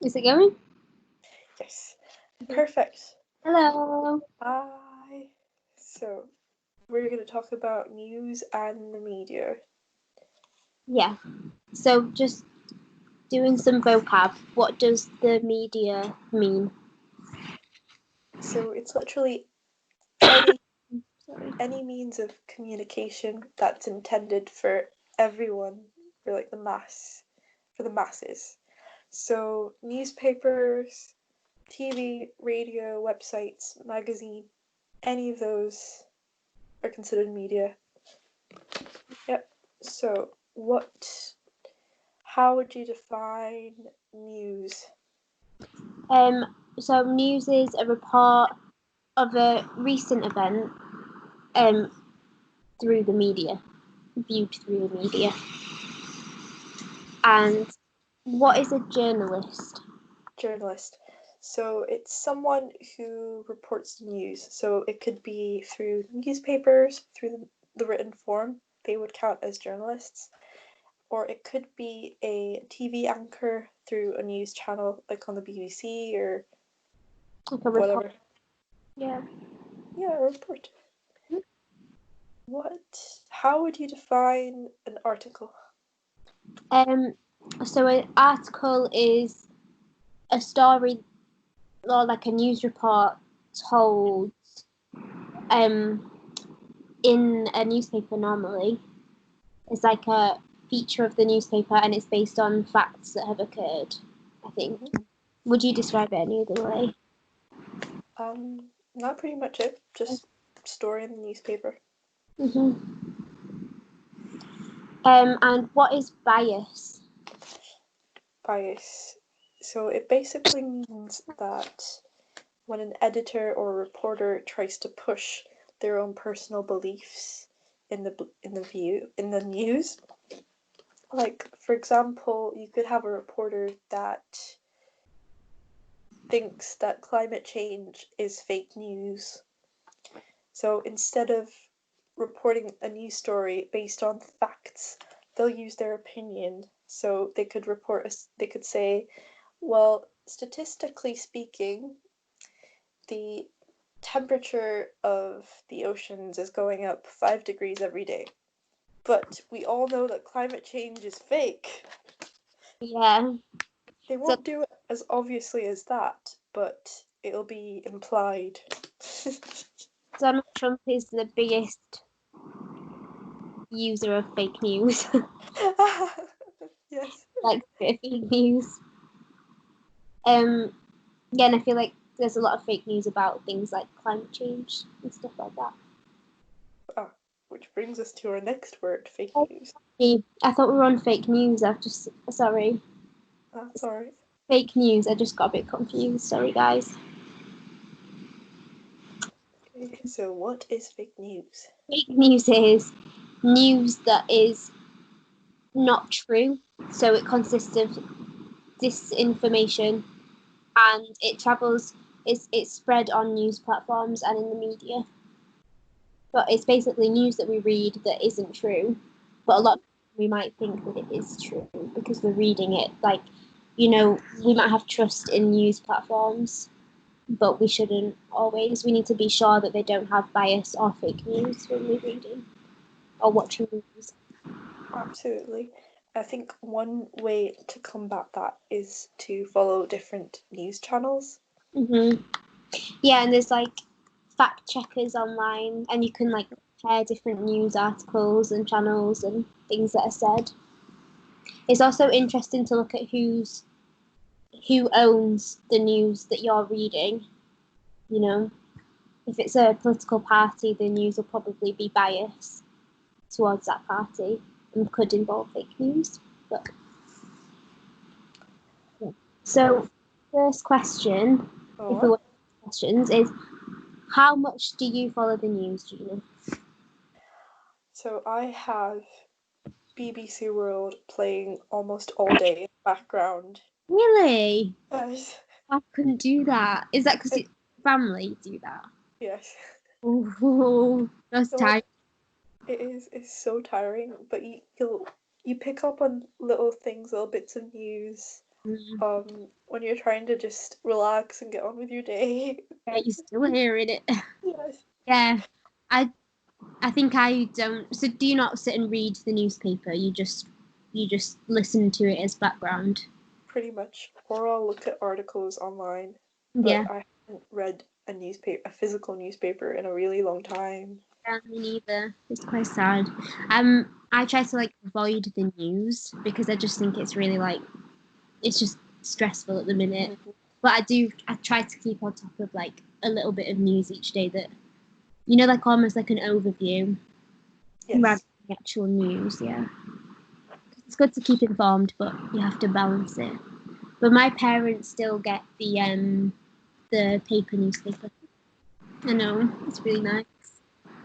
Is it going? Yes. Perfect. Hello. Hi. So, we're going to talk about news and the media. Yeah. So just doing some vocab. What does the media mean? So, it's literally any Sorry. any means of communication that's intended for everyone, for like for the masses. So, newspapers, TV, radio, websites, magazine, any of those are considered media. Yep. So, how would you define news? So news is a report of a recent event um through the media, viewed through the media. And what is a journalist? Journalist. So it's someone who reports the news. So it could be through newspapers, through the written form, they would count as journalists. Or it could be a TV anchor through a news channel, like on the BBC or Like a report. whatever. Yeah. Yeah, a report. How would you define an article? So an article is a story or like a news report told um in a newspaper normally. It's like a feature of the newspaper and it's based on facts that have occurred, I think. Would you describe it any other way? Not pretty much it. Just story in the newspaper. Mm-hmm. And what is bias? Bias. So it basically means that when an editor or a reporter tries to push their own personal beliefs in the news, like for example, you could have a reporter that thinks that climate change is fake news. So instead of reporting a news story based on facts, they'll use their opinion. So they could say, well, statistically speaking, the temperature of the oceans is going up 5 degrees every day. But we all know that climate change is fake. Yeah. They So won't do it as obviously as that, but it'll be implied. Donald Trump is the biggest user of fake news. Yes. Like fake news. Um yeah, and I feel like there's a lot of fake news about things like climate change and stuff like that. Ah, which brings us to our next word, fake Oh, news. I thought we were on fake news. I've just sorry. That's alright. Fake news. I just got a bit confused. Sorry, guys. Okay, so what is fake news? Fake news is news that is not true. So it consists of disinformation and it travels, it's spread on news platforms and in the media. But it's basically news that we read that isn't true. But a lot of we might think that it is true because we're reading it. Like, we might have trust in news platforms, but we shouldn't always. We need to be sure that they don't have bias or fake news when we're reading or watching movies. Absolutely. I think one way to combat that is to follow different news channels. Mm-hmm. Yeah, and there's like fact checkers online, and you can like compare different news articles and channels and things that are said. It's also interesting to look at who owns the news that you're reading. You know, if it's a political party, the news will probably be biased towards that party and could involve fake news. But yeah. So, first question, if we Oh, want questions, is how much do you follow the news, Gina? so I have BBC World playing almost all day in the background. Really? Yes. I couldn't do that. Is that because It, your family do that? yes. Oh, that's So tight. it's so tiring, but you pick up on little things, little bits of news. when you're trying to just relax and get on with your day. Yeah, you're still hearing it. Yes. Yeah, I think I don't. So do you not sit and read the newspaper? You just listen to it as background. Pretty much. Or I'll look at articles online, but Yeah, I haven't read a physical newspaper in a really long time. yeah, me neither. It's quite sad. I try to like avoid the news because I just think it's really like it's just stressful at the minute. Mhm. But I try to keep on top of like a little bit of news each day that like almost like an overview rather Yes. than the actual news. Yeah, it's good to keep informed, but you have to balance it. But my parents still get the paper newspaper. I know it's really nice.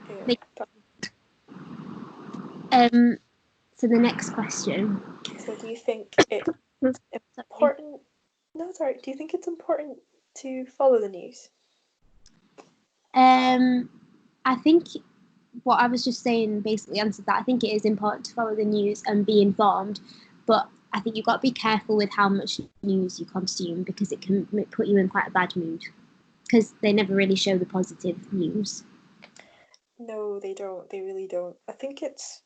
Yeah. They, um. So the next question. So do you think it's Sorry. important? No, it's alright. Do you think it's important to follow the news? Um. I think what I was just saying basically answered that. I think it is important to follow the news and be informed, but I think you've got to be careful with how much news you consume because it can put you in quite a bad mood because they never really show the positive news. No, they don't. They really don't. I think it's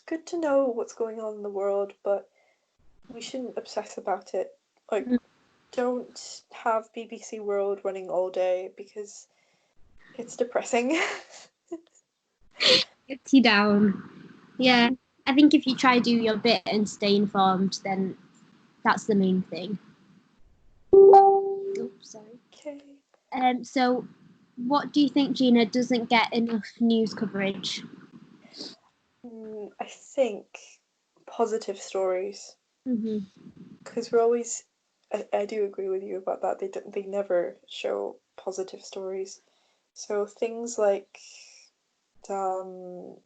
good to know what's going on in the world, but we shouldn't obsess about it. Like, don't have BBC World running all day because it's depressing. Gets you down. Yeah, I think if you try to do your bit and stay informed, then that's the main thing. Oh, sorry. Okay. So what do you think, Gina, doesn't get enough news coverage? I think positive stories, Mm-hmm. because we're always. I do agree with you about that. They never show positive stories. So things like um,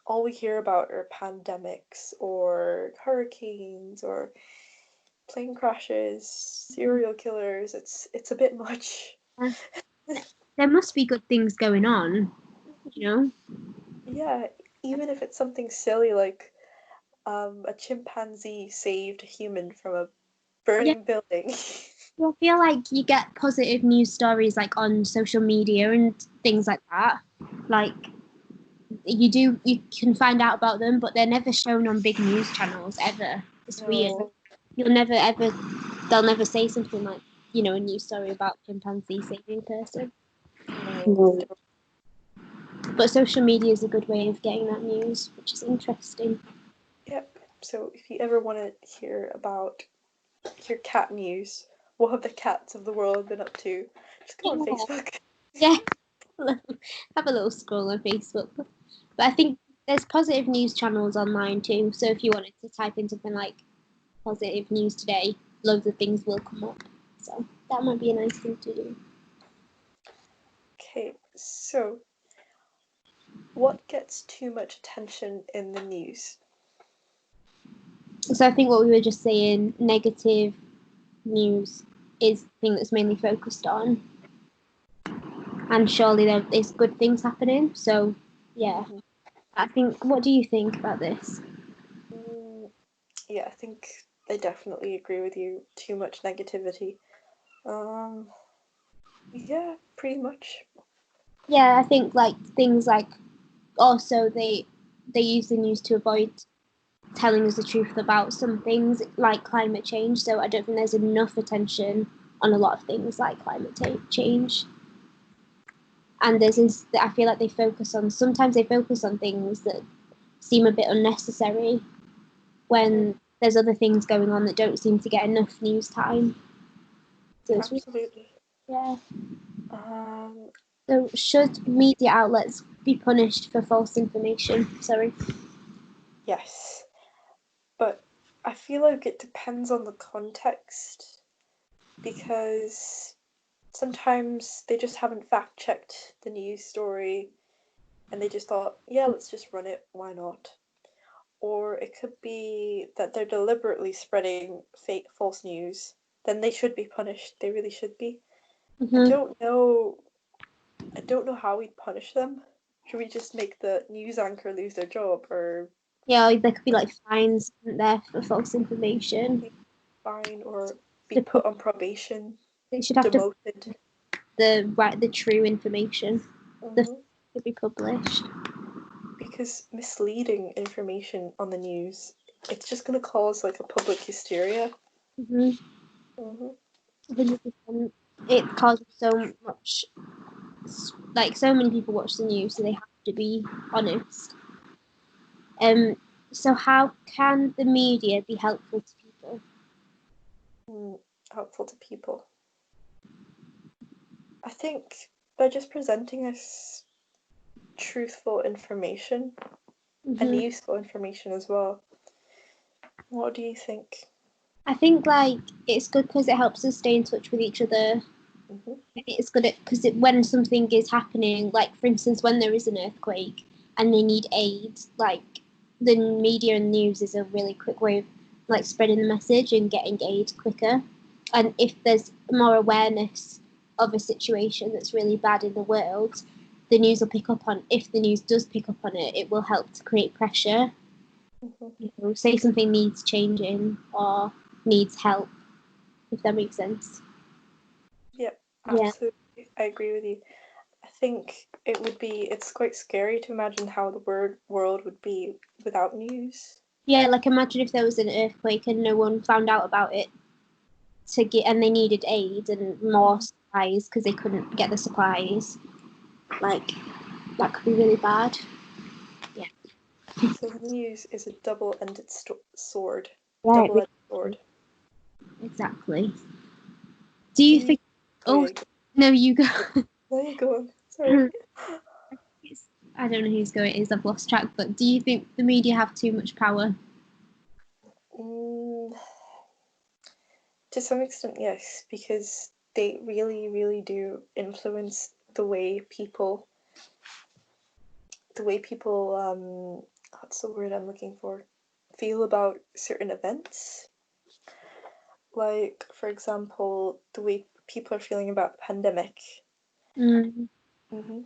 all we hear about are pandemics or hurricanes or plane crashes, serial killers. It's a bit much. Uh, there must be good things going on, you know? Yeah, even if it's something silly like a chimpanzee saved a human from a Yeah, burning building. I feel like you get positive news stories like on social media and things like that. Like you can find out about them, but they're never shown on big news channels ever. It's weird. No, You'll never ever they'll never say something like, a news story about chimpanzee saving a person. no, they No. don't. But social media is a good way of getting that news, which is interesting. Yep. So if you ever want to hear cat news, what have the cats of the world been up to? Just go on Yeah. Facebook. Yeah. Have a little scroll on Facebook. But I think there's positive news channels online too. So if you wanted to type in something like positive news today, loads of things will come up. So that might be a nice thing to do. Okay, so what gets too much attention in the news? So I think what we were just saying, negative news is the thing that's mainly focused on. And surely there is good things happening. So yeah. Mm-hmm. I think what do you think about this? Yeah, I think I definitely agree with you. Too much negativity. Um, yeah, pretty much. Yeah, I think like things like also they use the news to avoid telling us the truth about some things like climate change. So I don't think there's enough attention on a lot of things like change. And I feel like sometimes they focus on things that seem a bit unnecessary Mm-hmm. when there's other things going on that don't seem to get enough news time. So it's really, Absolutely. yeah. Um, So should media outlets be punished for false information? Sorry. yes, but I feel like it depends on the context because sometimes they just haven't fact checked the news story and they just thought, yeah, let's just run it, why not? Or it could be that they're deliberately spreading fake false news, then they should be punished. They really should be. I Mm-hmm. don't know I don't know how we'd punish them. Should we just make the news anchor lose their job or Yeah, there could be like fines there for false information. fine or be To put on probation, They should have demoted. the true information Hmm. to be published. Because misleading information on the news, it's just going to cause like a public hysteria. Mm-hmm. Hmm. 100%. It causes so much, like so many people watch the news, so they have to be honest. So how can the media be helpful to people? Helpful to people. I think by just presenting us truthful information and Mm-hmm. useful information as well. What do you think? I think like it's good because it helps us stay in touch with each other. Hmm. It's good because when something is happening, like for instance, when there is an earthquake and they need aid, like the media and news is a really quick way of like spreading the message and getting aid quicker. And if there's more awareness of a situation that's really bad in the world, the news will pick up on. If the news does pick up on it, it will help to create pressure. Hmm. Say something needs changing or needs help, if that makes sense. Yep, Yeah. absolutely. I agree with you. I think it's quite scary to imagine how the world would be without news. Yeah, like imagine if there was an earthquake and no one found out about it and they needed aid and more supplies because they couldn't get the supplies. Like that could be really bad. Yeah. So news is a double-ended sword. Yeah, Double-edged sword. exactly. Do Do you you? think? Oh Oh yeah. no, you go. There you go. Sorry. I don't know who's going. Is I've lost track. But do you think the media have too much power? Mm, to some extent, yes, because they really, really do influence the way people what's the word I'm looking for, feel about certain events. Like, for example, the way people are feeling about the pandemic. Mm. Hmm.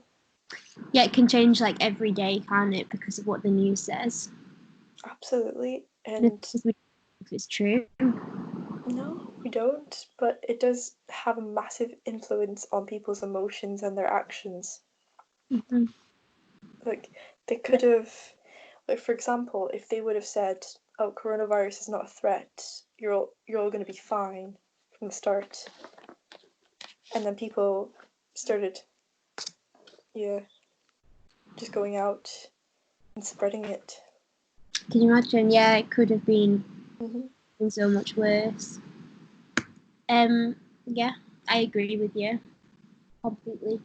Yeah, it can change like every day, can't it? Because of what the news says. Absolutely. And Because we if it's true. no, we don't, but it does have a massive influence on people's emotions and their actions. Mm-hmm. Like, they could have, like, for example, if they would have said, oh, coronavirus is not a threat, you're all going to be fine from the start. And then people started, yeah, just going out and spreading it. Can you imagine? Yeah, it could have Hmm. been so much worse. Yeah, I agree with you completely.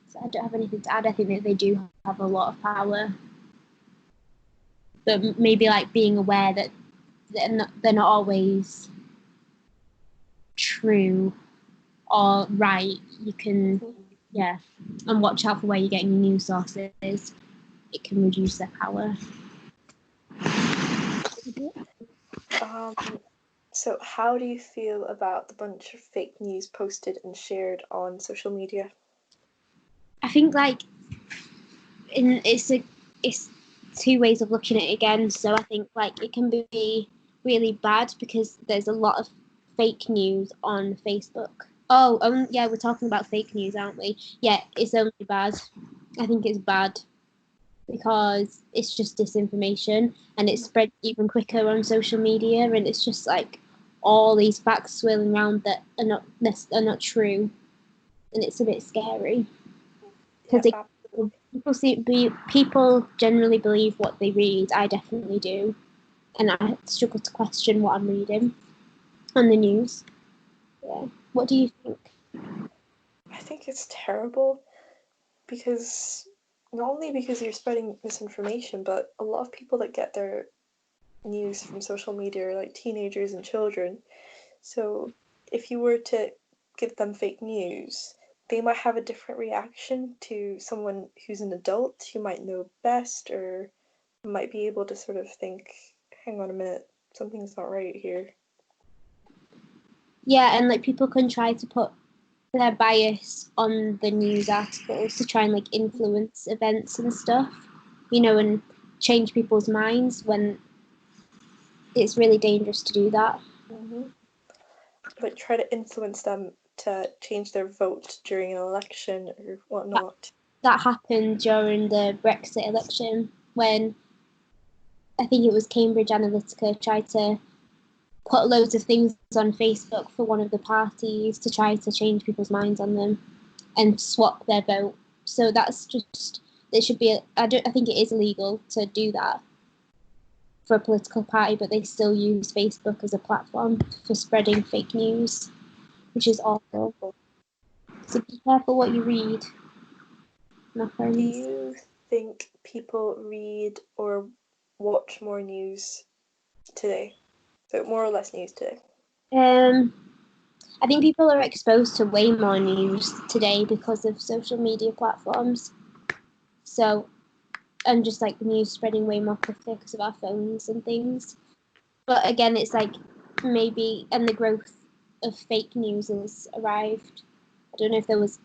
So I don't have anything to add. I think that they do have a lot of power, but maybe like being aware that they're not always true or right. You can, Hmm. yeah, and watch out for where you're getting your news sources. It can reduce their power. Um, so how do you feel about the bunch of fake news posted and shared on social media? I think like it's two ways of looking at it again. So I think like it can be really bad because there's a lot of fake news on Facebook. Oh, yeah, we're talking about fake news, aren't we? Yeah, it's only bad. I think it's bad because it's just disinformation and it spreads even quicker on social media, and it's just like all these facts swirling around that are not true, and it's a bit scary Yeah, because absolutely. people generally believe what they read. I definitely do, and I struggle to question what I'm reading on the news. Yeah. What do you think? I think it's terrible because not only because you're spreading misinformation, but a lot of people that get their news from social media are like teenagers and children. So if you were to give them fake news, they might have a different reaction to someone who's an adult who might know best or might be able to sort of think, hang on a minute, something's not right here. Yeah, and like people can try to put their bias on the news articles to try and like influence events and stuff, and change people's minds when it's really dangerous to do that. like try to influence them to change their vote during an election or whatnot. That happened during the Brexit election when I think it was Cambridge Analytica tried to put loads of things on Facebook for one of the parties to try to change people's minds on them and swap their vote. So that's just, it should be, I think it is illegal to do that for a political party, but they still use Facebook as a platform for spreading fake news, which is awful. So be careful what you read, my friends. Do you think people read or watch more news today? So more or less news today? I think people are exposed to way more news today because of social media platforms. So, and just like the news spreading way more quickly because of our phones and things. But again, it's like maybe, and the growth of fake news has arrived. I don't know if there was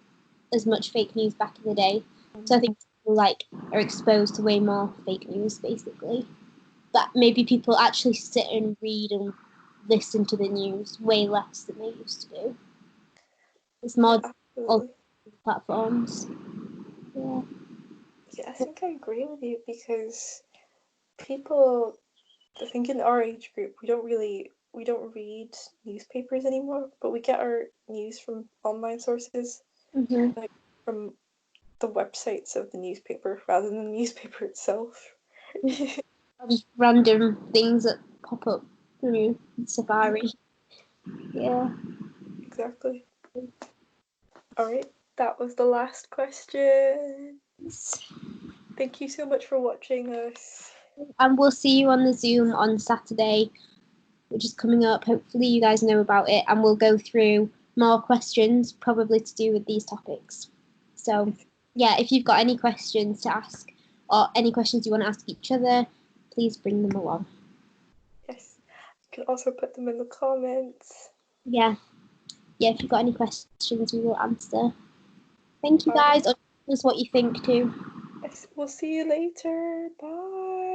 as much fake news back in the day. So I think people like are exposed to way more fake news basically. But maybe people actually sit and read and listen to the news way less than they used to do. It's more on platforms. Yeah. Yeah, I think I agree with you because people, I think in our age group, we don't read newspapers anymore, but we get our news from online sources, like from the websites of the newspaper rather than the newspaper itself. Just random things that pop up through Safari. Yeah. Exactly. All right, that was the last question. Thank you so much for watching us. And we'll see you on the Zoom on Saturday, which is coming up. Hopefully you guys know about it, and we'll go through more questions, probably to do with these topics. So yeah, if you've got any questions to ask or any questions you want to ask each other, please bring them along. Yes, you can also put them in the comments. Yeah, if you've got any questions, we will answer. Thank you guys. Tell us what you think too. Yes, we'll see you later. Bye.